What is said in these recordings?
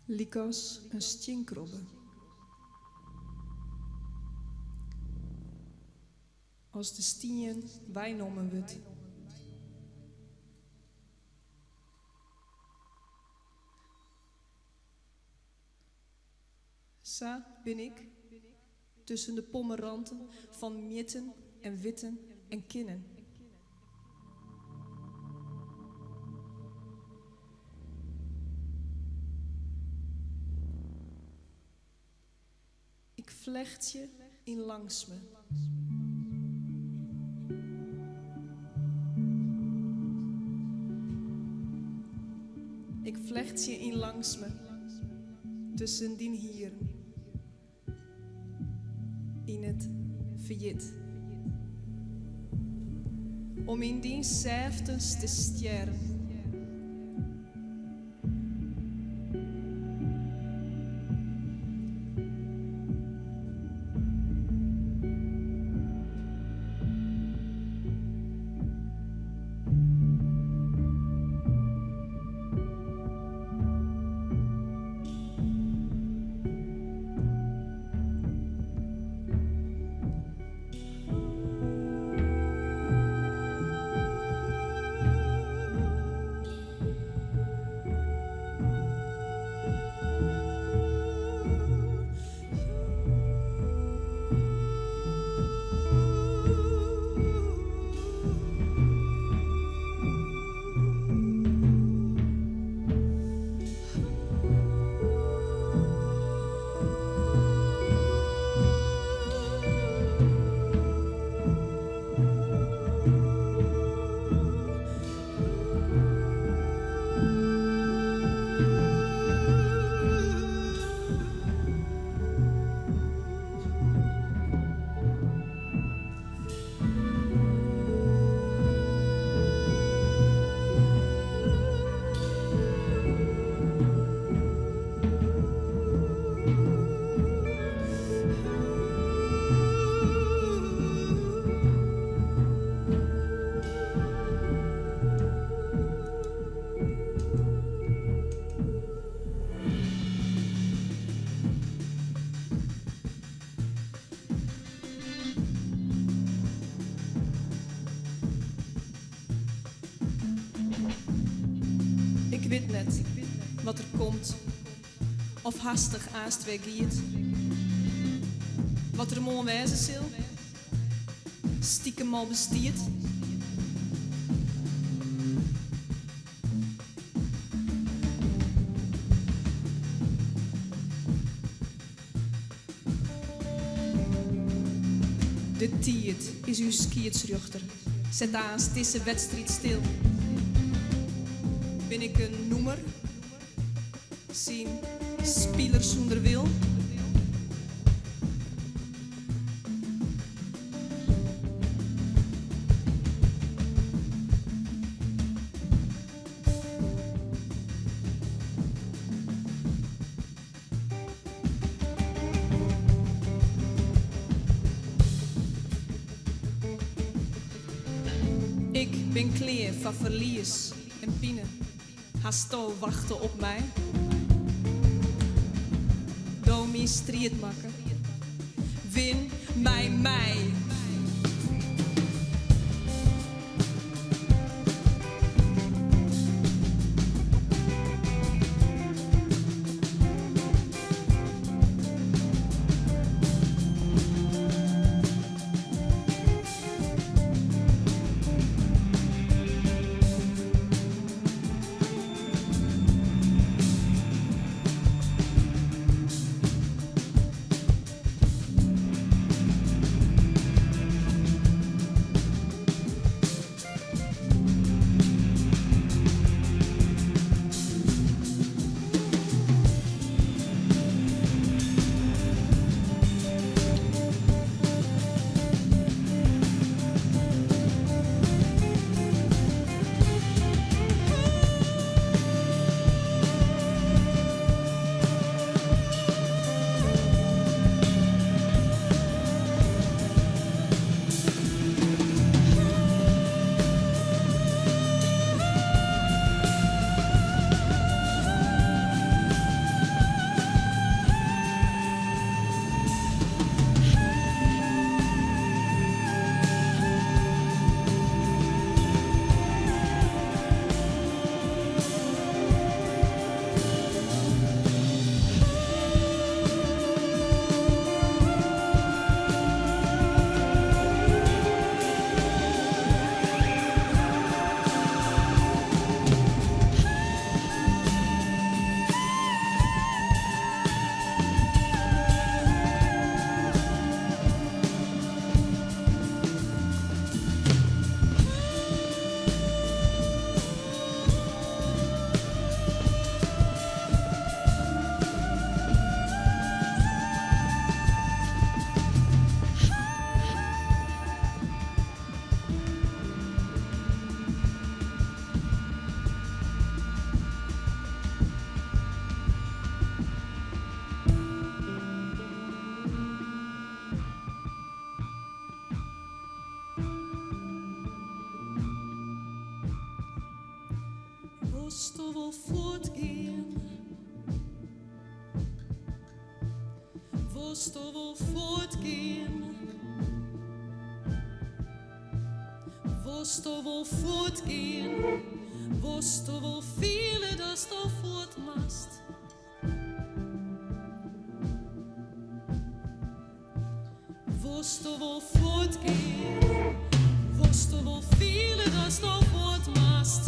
Likos een stjinkrobbe. Als de stien wijnommen wut. Sa ben ik tussen de pommeranten van mitten en witten en kinnen. Ik vlecht je in langs me. Ik vlecht je in langs me, tussen dien hier, in het failliet. Om in dien zelfdes te sterren. Ik weet net wat er komt, of hastig aast weggiet. Wat er mooi wijzen zal, stiekem al bestiert. De tiert is uw skiertsruchter, zet aans deze wedstrijd stil. Ben ik een noemer? Zien speler zonder wil? Ik ben kleer van verlies en pine. Hasto wachten op mij. Domi strijd maken. Win mij. Wost du wohl fortgehen? Wost du wohl fortgehen? Wost du wohl viele, dass du fortmachst? Wost du wohl fortgehen? Wost du wohl viele, dass du fortmachst?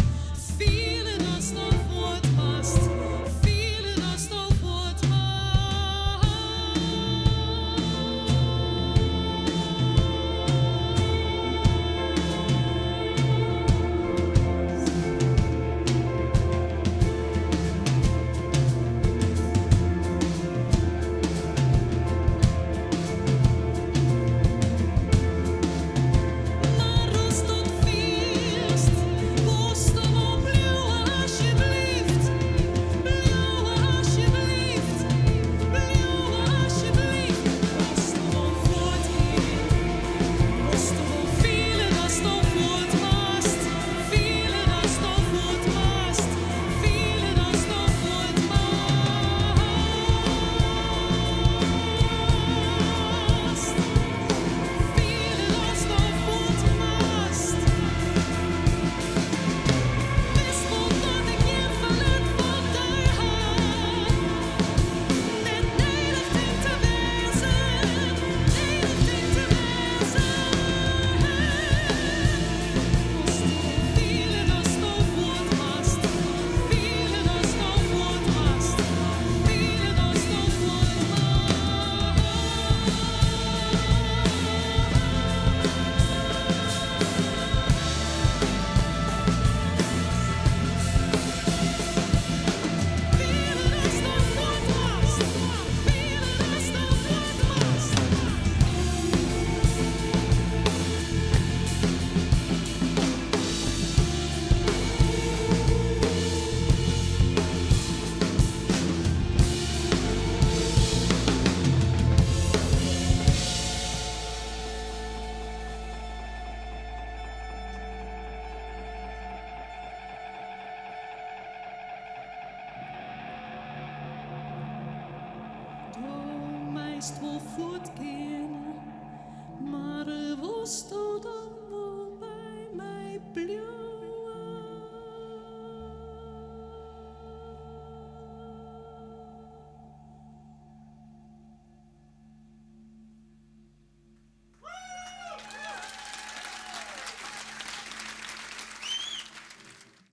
Viele, dass du fortmachst? Viele, dass du fortmachst? Du meist wo fortgehen, maar wost